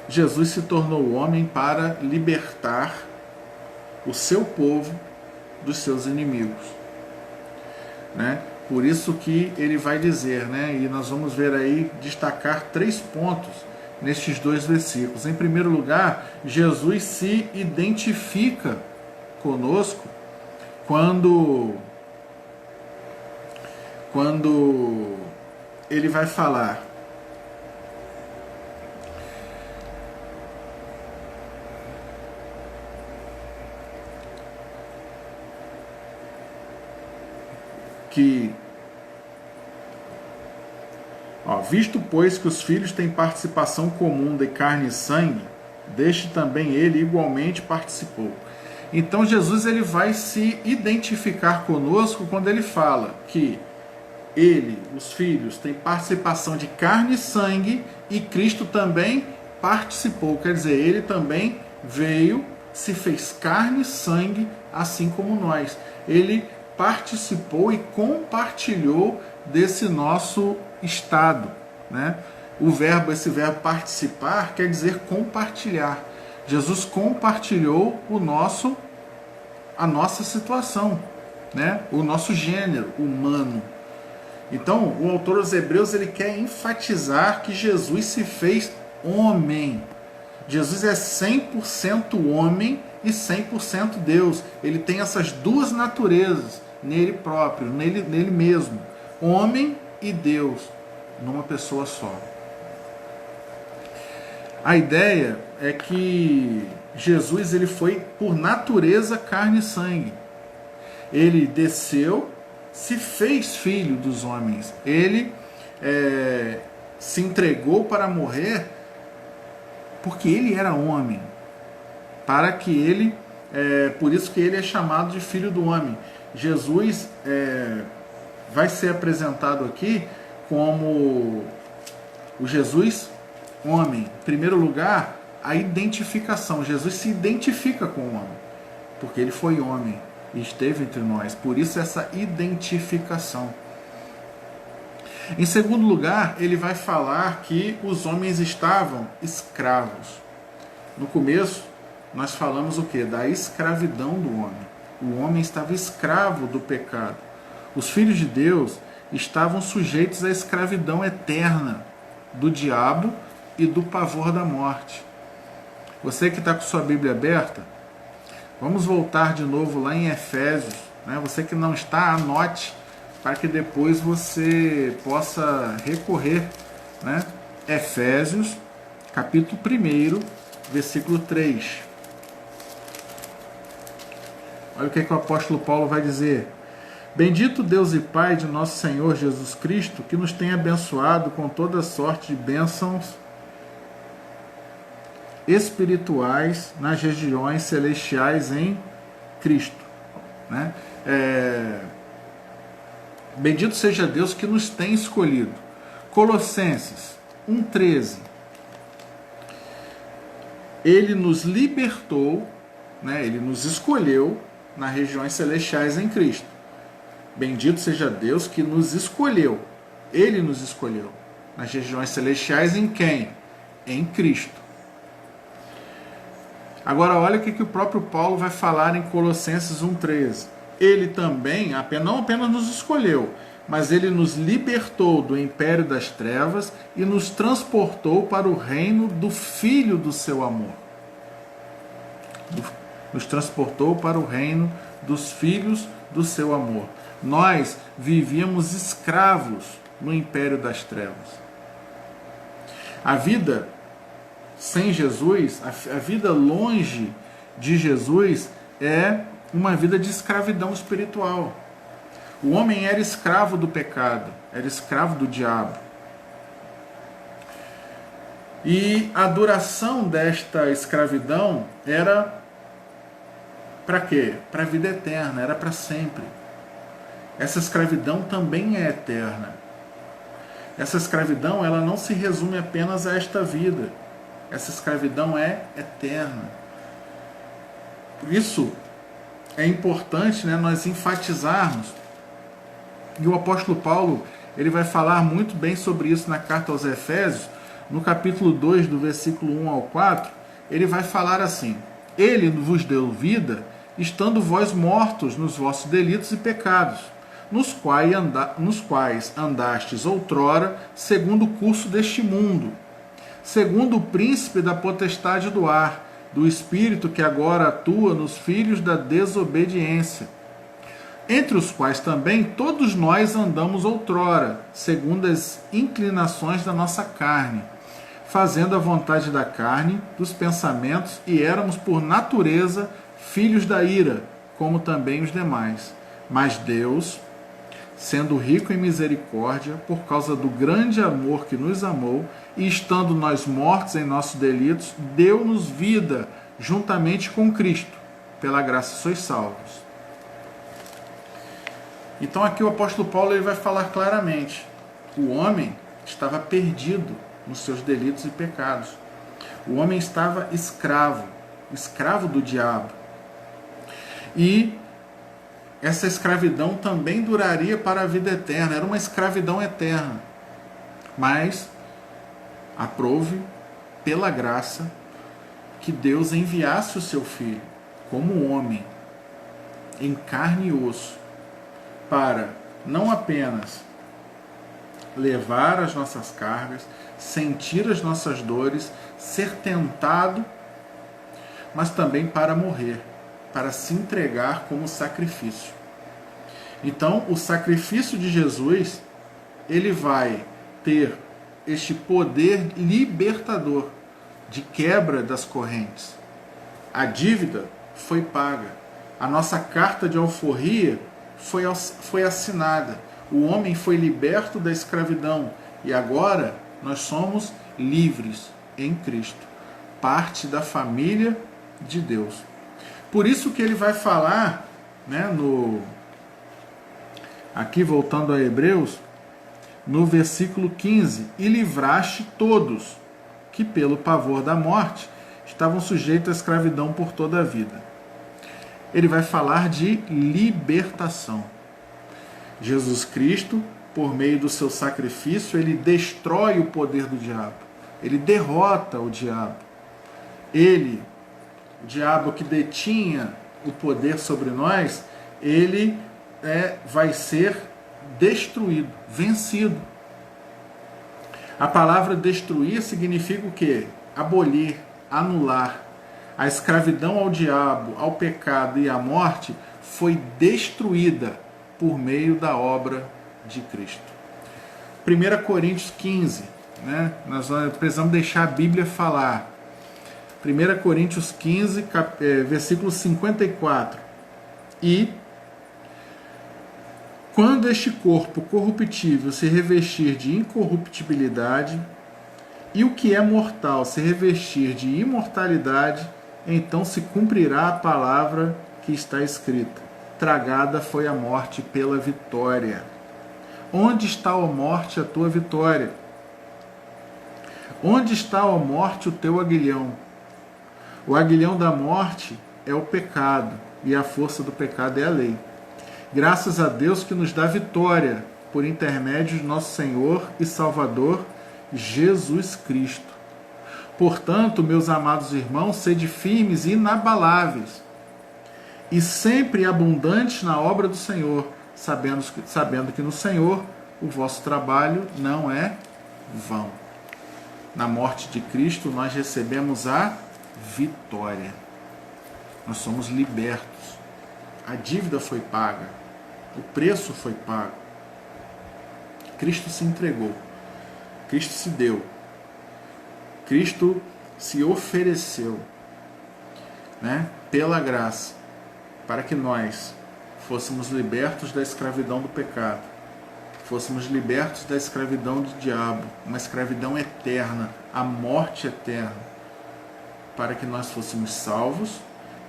Jesus se tornou homem para libertar o seu povo dos seus inimigos, né? Por isso que ele vai dizer, né? E nós vamos ver aí, destacar 3 pontos nestes 2 versículos. Em primeiro lugar, Jesus se identifica conosco quando ele vai falar que, visto pois que os filhos têm participação comum de carne e sangue, deste também ele igualmente participou. Então Jesus ele vai se identificar conosco quando ele fala que ele, os filhos, têm participação de carne e sangue, e Cristo também participou. Quer dizer, ele também veio, se fez carne e sangue, assim como nós. Ele participou e compartilhou desse nosso estado, né? Esse verbo participar quer dizer compartilhar. Jesus compartilhou a nossa situação, né? O nosso gênero humano. Então, o autor aos Hebreus ele quer enfatizar que Jesus se fez homem. Jesus é 100% homem e 100% Deus. Ele tem essas 2 naturezas nele próprio, nele mesmo. Homem e Deus, numa pessoa só. A ideia é que Jesus ele foi, por natureza, carne e sangue. Ele desceu, se fez filho dos homens. Ele se entregou para morrer porque ele era homem. Para que ele, por isso que ele é chamado de filho do homem. Jesus vai ser apresentado aqui como o Jesus homem. Em primeiro lugar, a identificação. Jesus se identifica com o homem, porque ele foi homem e esteve entre nós. Por isso essa identificação. Em segundo lugar, ele vai falar que os homens estavam escravos. No começo, nós falamos o quê? Da escravidão do homem. O homem estava escravo do pecado. Os filhos de Deus estavam sujeitos à escravidão eterna do diabo e do pavor da morte. Você que está com sua Bíblia aberta, vamos voltar de novo lá em Efésios, né? Você que não está, anote, para que depois você possa recorrer, né? Efésios, capítulo 1, versículo 3. Olha o que o apóstolo Paulo vai dizer. Bendito Deus e Pai de nosso Senhor Jesus Cristo, que nos tem abençoado com toda sorte de bênçãos espirituais nas regiões celestiais em Cristo, né? Bendito seja Deus que nos tem escolhido. Colossenses 1,13. Ele nos libertou, né? Ele nos escolheu nas regiões celestiais em Cristo. Bendito seja Deus que nos escolheu. Ele nos escolheu nas regiões celestiais em quem? Em Cristo. Agora olha o que o próprio Paulo vai falar em Colossenses 1,13. Ele também, não apenas nos escolheu, mas ele nos libertou do império das trevas e nos transportou para o reino do Filho do seu amor. Nos transportou para o reino dos filhos do seu amor. Nós vivíamos escravos no império das trevas. A vida sem Jesus, a vida longe de Jesus é uma vida de escravidão espiritual. O homem era escravo do pecado, era escravo do diabo. E a duração desta escravidão era para quê? Para a vida eterna, era para sempre. Essa escravidão também é eterna. Essa escravidão ela não se resume apenas a esta vida. Essa escravidão é eterna. Por isso é importante, né, nós enfatizarmos, e o apóstolo Paulo ele vai falar muito bem sobre isso na carta aos Efésios, no capítulo 2, do versículo 1 ao 4, ele vai falar assim: Ele vos deu vida, estando vós mortos nos vossos delitos e pecados, nos quais andastes outrora, segundo o curso deste mundo, segundo o príncipe da potestade do ar, do espírito que agora atua nos filhos da desobediência, entre os quais também todos nós andamos outrora, segundo as inclinações da nossa carne, fazendo a vontade da carne, dos pensamentos, e éramos por natureza filhos da ira, como também os demais. Mas Deus, sendo rico em misericórdia, por causa do grande amor que nos amou, e estando nós mortos em nossos delitos, deu-nos vida juntamente com Cristo. Pela graça sois salvos. Então aqui o apóstolo Paulo ele vai falar claramente: o homem estava perdido nos seus delitos e pecados. O homem estava escravo do diabo. E essa escravidão também duraria para a vida eterna, era uma escravidão eterna. Mas aprove, pela graça, que Deus enviasse o seu Filho, como homem, em carne e osso, para não apenas levar as nossas cargas, sentir as nossas dores, ser tentado, mas também para morrer, para se entregar como sacrifício. Então, o sacrifício de Jesus, ele vai ter este poder libertador de quebra das correntes. A dívida foi paga. A nossa carta de alforria foi assinada. O homem foi liberto da escravidão e agora nós somos livres em Cristo, parte da família de Deus. Por isso que ele vai falar, né, aqui voltando a Hebreus, no versículo 15: e livraste todos que pelo pavor da morte estavam sujeitos à escravidão por toda a vida. Ele vai falar de libertação. Jesus Cristo, por meio do seu sacrifício, ele destrói o poder do diabo. Ele derrota o diabo. O diabo que detinha o poder sobre nós, ele vai ser destruído, vencido. A palavra destruir significa o quê? Abolir, anular. A escravidão ao diabo, ao pecado e à morte foi destruída por meio da obra de Cristo. 1 Coríntios 15, né? Nós precisamos deixar a Bíblia falar. 1 Coríntios 15, versículo 54. E quando este corpo corruptível se revestir de incorruptibilidade, e o que é mortal se revestir de imortalidade, então se cumprirá a palavra que está escrita: tragada foi a morte pela vitória. Onde está, ó morte, a tua vitória? Onde está, ó morte, o teu aguilhão? O aguilhão da morte é o pecado, e a força do pecado é a lei. Graças a Deus que nos dá vitória por intermédio de nosso Senhor e Salvador Jesus Cristo. Portanto, meus amados irmãos, sede firmes e inabaláveis, e sempre abundantes na obra do Senhor, sabendo que no Senhor o vosso trabalho não é vão. Na morte de Cristo nós recebemos a vitória. Nós somos libertos. A dívida foi paga. O preço foi pago. Cristo se entregou. Cristo se deu. Cristo se ofereceu, né, pela graça, para que nós fôssemos libertos da escravidão do pecado, fôssemos libertos da escravidão do diabo, uma escravidão eterna, a morte eterna, para que nós fôssemos salvos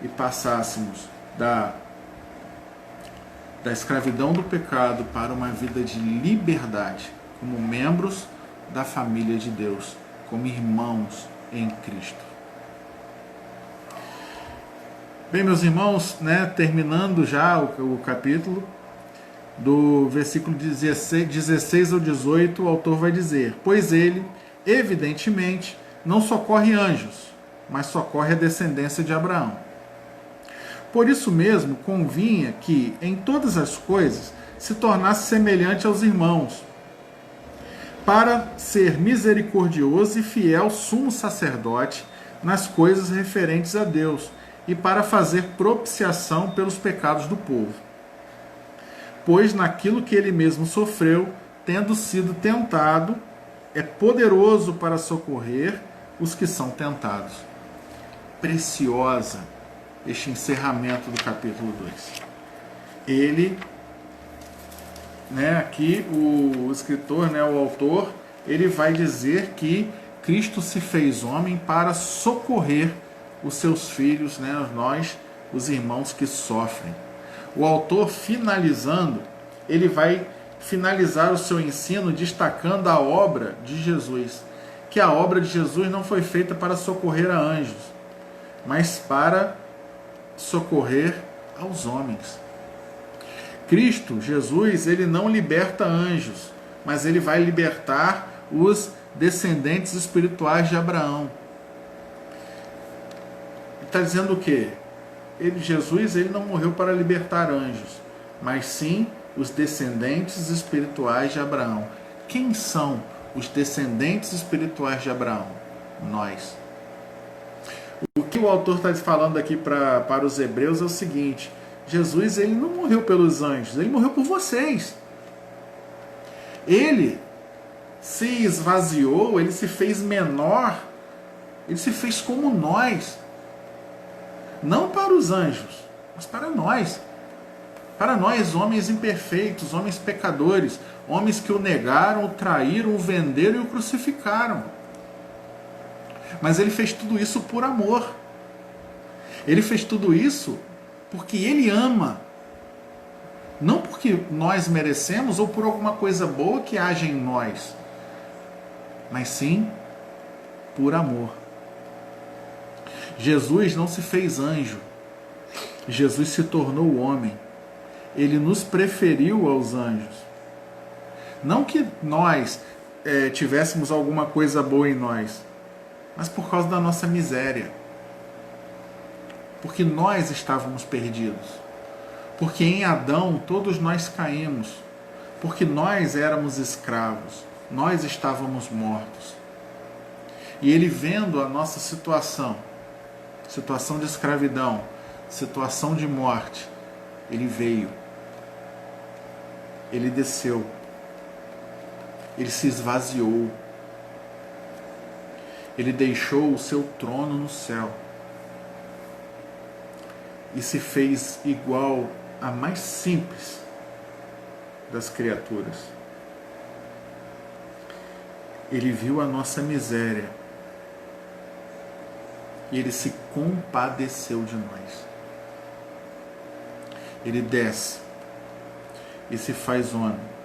e passássemos da escravidão do pecado para uma vida de liberdade, como membros da família de Deus, como irmãos em Cristo. Bem, meus irmãos, né, terminando já o capítulo, do versículo 16 ao 18, o autor vai dizer: pois ele, evidentemente, não socorre anjos, mas socorre a descendência de Abraão. Por isso mesmo, convinha que, em todas as coisas, se tornasse semelhante aos irmãos, para ser misericordioso e fiel sumo sacerdote nas coisas referentes a Deus, e para fazer propiciação pelos pecados do povo. Pois naquilo que ele mesmo sofreu, tendo sido tentado, é poderoso para socorrer os que são tentados. Preciosa este encerramento do capítulo 2. Ele, aqui o escritor, o autor, ele vai dizer que Cristo se fez homem para socorrer os seus filhos, nós, os irmãos que sofrem. O autor, finalizando, ele vai finalizar o seu ensino destacando a obra de Jesus, que a obra de Jesus não foi feita para socorrer a anjos, mas para socorrer aos homens. Cristo, Jesus, ele não liberta anjos, mas ele vai libertar os descendentes espirituais de Abraão. Está dizendo o quê? Jesus ele não morreu para libertar anjos, mas sim os descendentes espirituais de Abraão. Quem são os descendentes espirituais de Abraão? Nós. O que o autor está falando aqui para os hebreus é o seguinte: Jesus ele não morreu pelos anjos, ele morreu por vocês. Ele se esvaziou, ele se fez menor, ele se fez como nós. Não para os anjos, mas para nós. Para nós, homens imperfeitos, homens pecadores, homens que o negaram, o traíram, o venderam e o crucificaram. Mas ele fez tudo isso por amor. Ele fez tudo isso porque ele ama. Não porque nós merecemos ou por alguma coisa boa que haja em nós, mas sim por amor. Jesus não se fez anjo. Jesus se tornou homem. Ele nos preferiu aos anjos. Não que nós tivéssemos alguma coisa boa em nós, mas por causa da nossa miséria. Porque nós estávamos perdidos. Porque em Adão todos nós caímos. Porque nós éramos escravos. Nós estávamos mortos. E ele, vendo a nossa situação de escravidão, situação de morte, ele veio. Ele desceu. Ele se esvaziou. Ele deixou o seu trono no céu e se fez igual a mais simples das criaturas. Ele viu a nossa miséria e ele se compadeceu de nós. Ele desce e se faz homem.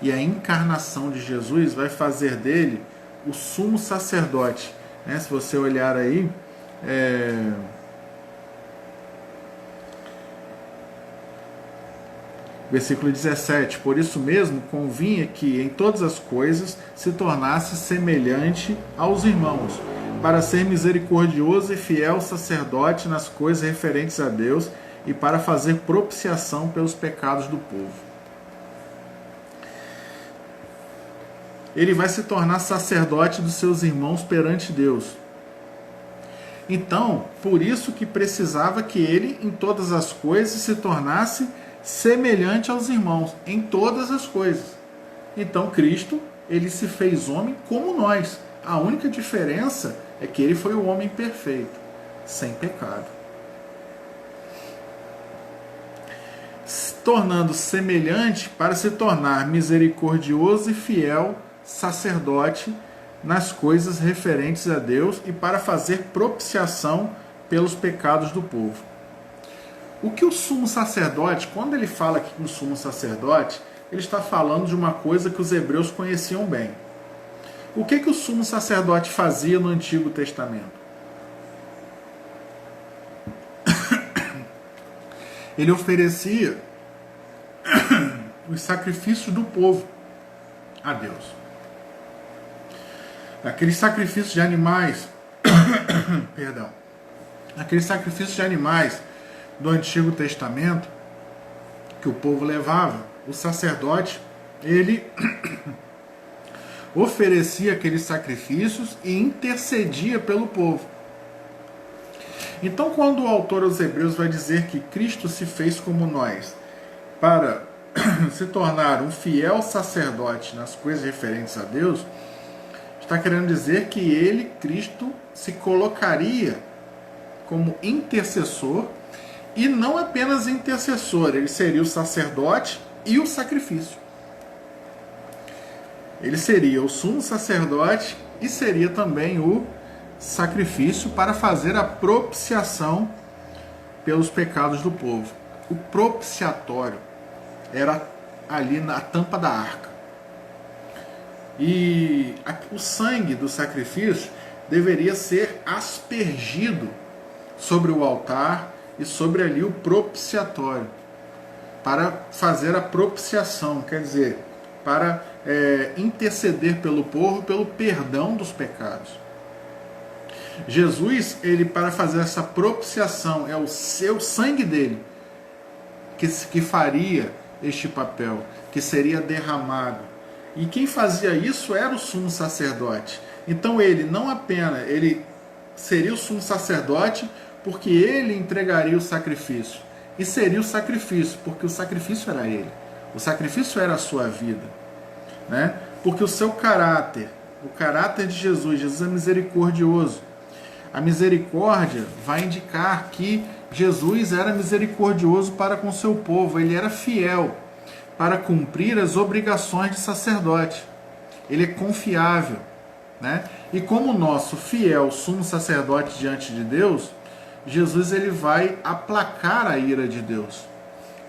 E a encarnação de Jesus vai fazer dele o sumo sacerdote. Se você olhar aí, versículo 17: por isso mesmo convinha que em todas as coisas se tornasse semelhante aos irmãos, para ser misericordioso e fiel sacerdote nas coisas referentes a Deus e para fazer propiciação pelos pecados do povo. Ele vai se tornar sacerdote dos seus irmãos perante Deus. Então, por isso que precisava que ele, em todas as coisas, se tornasse semelhante aos irmãos, em todas as coisas. Então, Cristo, ele se fez homem como nós. A única diferença é que ele foi o homem perfeito, sem pecado. Tornando semelhante para se tornar misericordioso e fiel sacerdote nas coisas referentes a Deus e para fazer propiciação pelos pecados do povo. O que o sumo sacerdote, quando ele fala aqui com o sumo sacerdote, ele está falando de uma coisa que os hebreus conheciam bem. O que o sumo sacerdote fazia no Antigo Testamento? Ele oferecia os sacrifícios do povo a Deus. Aqueles sacrifícios de animais, perdão, aqueles sacrifícios de animais do Antigo Testamento que o povo levava, o sacerdote, ele oferecia aqueles sacrifícios e intercedia pelo povo. Então, quando o autor aos Hebreus vai dizer que Cristo se fez como nós, para se tornar um fiel sacerdote nas coisas referentes a Deus, está querendo dizer que ele, Cristo, se colocaria como intercessor, e não apenas intercessor, ele seria o sacerdote e o sacrifício. Ele seria o sumo sacerdote e seria também o sacrifício para fazer a propiciação pelos pecados do povo. O propiciatório era ali na tampa da arca. E o sangue do sacrifício deveria ser aspergido sobre o altar e sobre ali o propiciatório, para fazer a propiciação, quer dizer, para interceder pelo povo, pelo perdão dos pecados. Jesus, ele, para fazer essa propiciação, é o seu sangue dele que faria este papel, que seria derramado. E quem fazia isso era o sumo sacerdote. Então ele não apenas ele seria o sumo sacerdote porque ele entregaria o sacrifício, e seria o sacrifício porque o sacrifício era ele, o sacrifício era a sua vida, né? Porque o seu caráter, o caráter de Jesus, Jesus é misericordioso. A misericórdia vai indicar que Jesus era misericordioso para com o seu povo, ele era fiel para cumprir as obrigações de sacerdote. Ele é confiável, né? E como nosso fiel sumo sacerdote diante de Deus, Jesus ele vai aplacar a ira de Deus.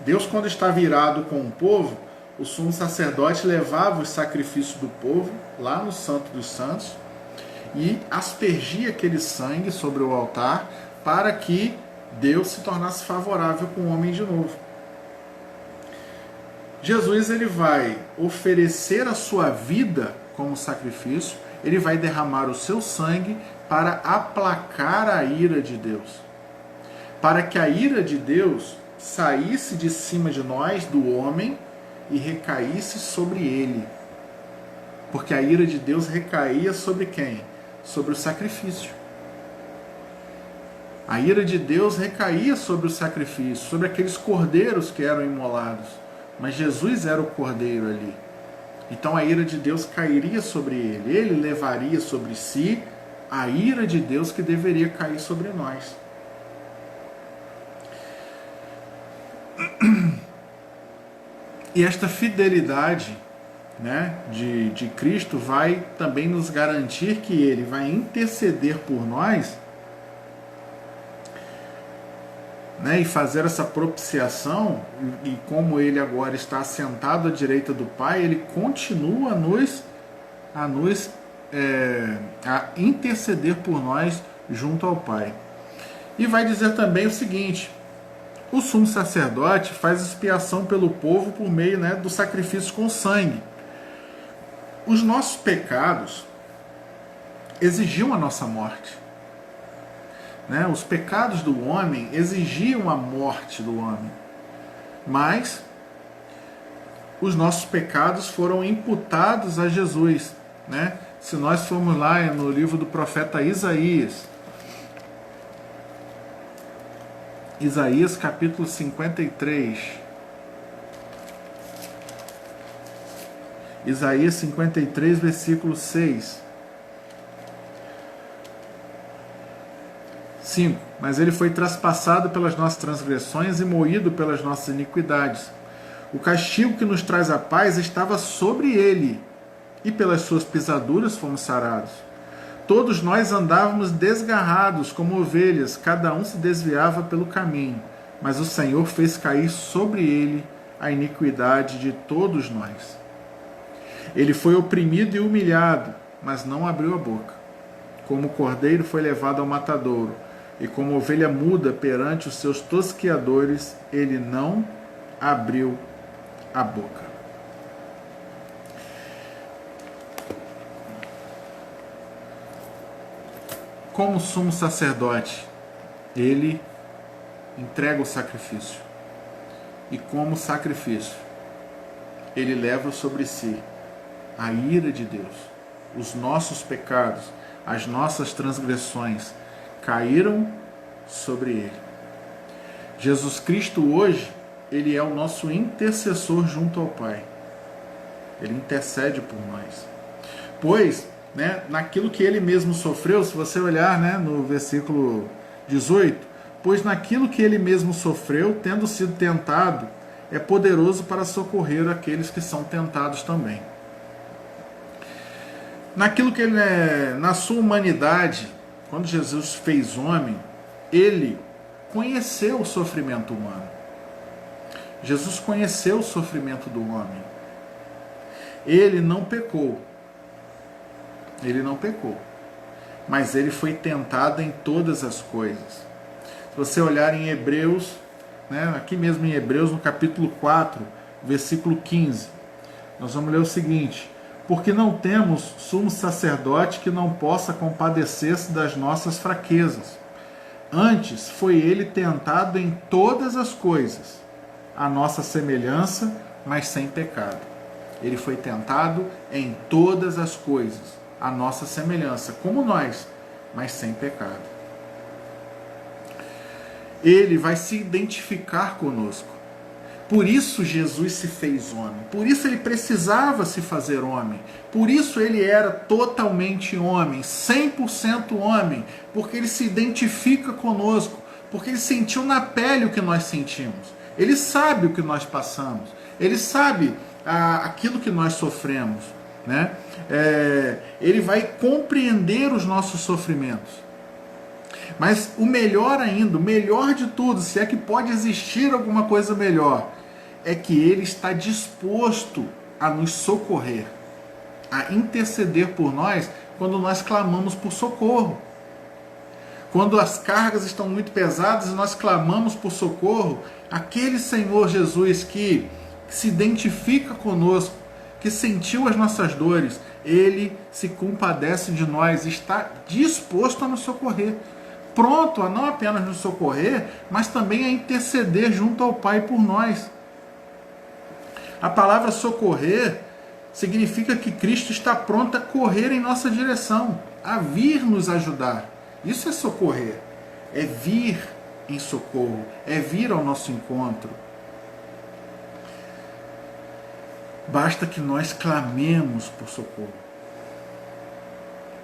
Deus, quando estava irado com o povo, o sumo sacerdote levava os sacrifícios do povo lá no Santo dos Santos e aspergia aquele sangue sobre o altar para que Deus se tornasse favorável com o homem de novo. Jesus ele vai oferecer a sua vida como sacrifício, ele vai derramar o seu sangue para aplacar a ira de Deus. Para que a ira de Deus saísse de cima de nós, do homem, e recaísse sobre ele. Porque a ira de Deus recaía sobre quem? Sobre o sacrifício. A ira de Deus recaía sobre o sacrifício, sobre aqueles cordeiros que eram imolados. Mas Jesus era o cordeiro ali. Então a ira de Deus cairia sobre ele. Ele levaria sobre si a ira de Deus que deveria cair sobre nós. E esta fidelidade, né, de Cristo vai também nos garantir que ele vai interceder por nós, né, e fazer essa propiciação, e como ele agora está assentado à direita do Pai, ele continua a interceder por nós junto ao Pai. E vai dizer também o seguinte: o sumo sacerdote faz expiação pelo povo por meio, né, do sacrifício com sangue. Os nossos pecados exigiam a nossa morte. Né? Os pecados do homem exigiam a morte do homem. Mas os nossos pecados foram imputados a Jesus. Né? Se nós formos lá no livro do profeta Isaías, Isaías capítulo 53. Isaías 53, versículo 6. 5. Mas ele foi traspassado pelas nossas transgressões e moído pelas nossas iniquidades. O castigo que nos traz a paz estava sobre ele, e pelas suas pisaduras fomos sarados. Todos nós andávamos desgarrados como ovelhas, cada um se desviava pelo caminho, mas o Senhor fez cair sobre ele a iniquidade de todos nós. Ele foi oprimido e humilhado, mas não abriu a boca. Como o cordeiro foi levado ao matadouro, e como ovelha muda perante os seus tosqueadores, ele não abriu a boca. como sumo sacerdote, ele entrega o sacrifício. E como sacrifício, ele leva sobre si a ira de Deus. Os nossos pecados, as nossas transgressões caíram sobre ele. Jesus Cristo hoje, ele é o nosso intercessor junto ao Pai. Ele intercede por nós. Pois, naquilo que ele mesmo sofreu, se você olhar no versículo 18, pois naquilo que ele mesmo sofreu, tendo sido tentado, é poderoso para socorrer aqueles que são tentados também. Naquilo que ele na sua humanidade, quando Jesus fez homem, ele conheceu o sofrimento humano. Jesus conheceu o sofrimento do homem. Ele não pecou. Ele não pecou. Mas ele foi tentado em todas as coisas. Se você olhar em Hebreus, aqui mesmo em Hebreus, no capítulo 4, versículo 15, nós vamos ler o seguinte: porque não temos sumo sacerdote que não possa compadecer-se das nossas fraquezas. Antes foi ele tentado em todas as coisas, a nossa semelhança, mas sem pecado. Ele foi tentado em todas as coisas, a nossa semelhança, como nós, mas sem pecado. Ele vai se identificar conosco. Por isso Jesus se fez homem. Por isso ele precisava se fazer homem. Por isso ele era totalmente homem, 100% homem, porque ele se identifica conosco, porque ele sentiu na pele o que nós sentimos. Ele sabe o que nós passamos. Ele sabe aquilo que nós sofremos. Ele vai compreender os nossos sofrimentos. Mas o melhor ainda, o melhor de tudo, se é que pode existir alguma coisa melhor, é que ele está disposto a nos socorrer, a interceder por nós quando nós clamamos por socorro. Quando as cargas estão muito pesadas e nós clamamos por socorro, aquele Senhor Jesus que se identifica conosco, que sentiu as nossas dores, ele se compadece de nós, está disposto a nos socorrer, pronto a não apenas nos socorrer, mas também a interceder junto ao Pai por nós. A palavra socorrer significa que Cristo está pronto a correr em nossa direção, a vir nos ajudar. Isso é socorrer, é vir em socorro, é vir ao nosso encontro. Basta que nós clamemos por socorro.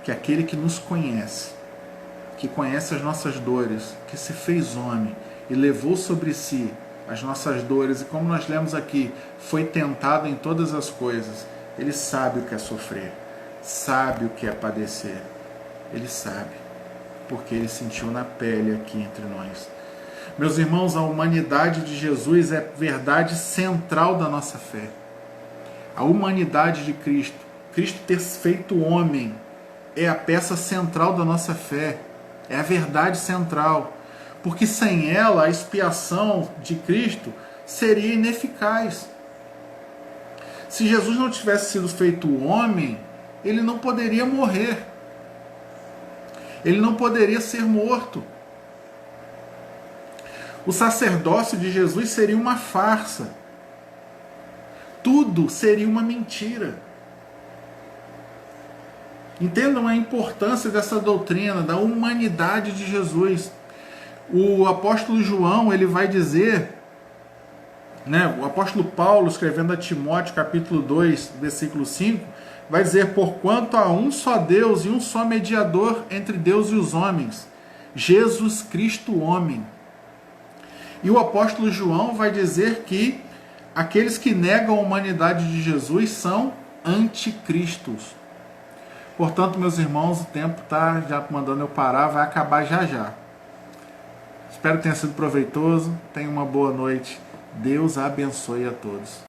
Que aquele que nos conhece, que conhece as nossas dores, que se fez homem e levou sobre si as nossas dores, e como nós lemos aqui, foi tentado em todas as coisas, ele sabe o que é sofrer, sabe o que é padecer, ele sabe, porque ele sentiu na pele aqui entre nós. Meus irmãos, a humanidade de Jesus é verdade central da nossa fé. A humanidade de Cristo, Cristo ter feito homem, é a peça central da nossa fé, é a verdade central, porque sem ela a expiação de Cristo seria ineficaz. Se Jesus não tivesse sido feito homem, ele não poderia morrer, ele não poderia ser morto. O sacerdócio de Jesus seria uma farsa, tudo seria uma mentira. Entendam a importância dessa doutrina, da humanidade de Jesus. O apóstolo João, ele vai dizer, o apóstolo Paulo, escrevendo a Timóteo, capítulo 2, versículo 5, vai dizer: porquanto há um só Deus e um só mediador entre Deus e os homens, Jesus Cristo homem. E o apóstolo João vai dizer que aqueles que negam a humanidade de Jesus são anticristos. Portanto, meus irmãos, o tempo está já mandando eu parar, vai acabar já já. Espero que tenha sido proveitoso. Tenha uma boa noite. Deus abençoe a todos.